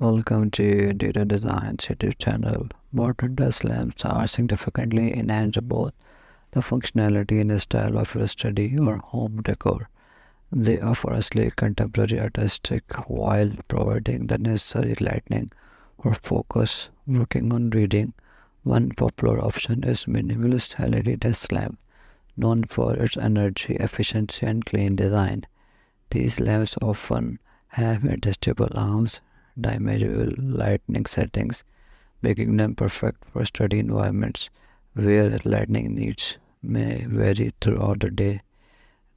Welcome to Data Design's YouTube channel. Modern desk lamps are significantly enhance both the functionality and the style of your study or home decor. They offer a sleek contemporary aesthetic while providing the necessary lighting for focus working on reading. One popular option is minimalist LED desk lamp, known for its energy efficiency and clean design. These lamps often have adjustable arms, dimmable lighting settings, making them perfect for study environments where lighting needs may vary throughout the day.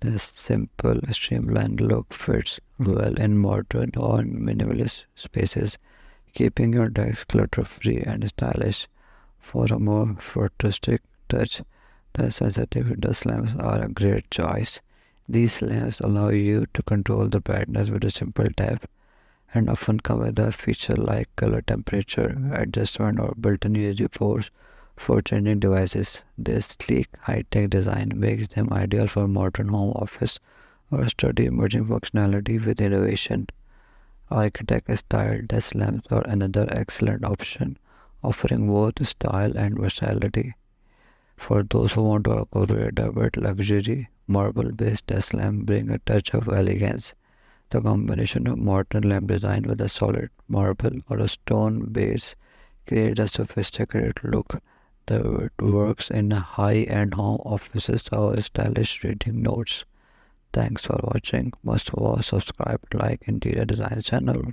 This simple, streamlined look fits well in modern or minimalist spaces, keeping your desk clutter-free and stylish. For a more futuristic touch, the sensitive dust lamps are a great choice. These lamps allow you to control the brightness with a simple tap and often come with a feature like color temperature adjustment or built-in USB ports for changing devices. This sleek, high-tech design makes them ideal for modern home office or study merging functionality with innovation. Architect-style desk lamps are another excellent option, offering both style and versatility. For those who want to incorporate a bit luxury, marble-based desk lamp bring a touch of elegance. The combination of modern lamp design with a solid marble or a stone base creates a sophisticated look that works in high-end home offices or stylish reading notes. Thanks for watching. Must watch, subscribe, like Interior Design channel.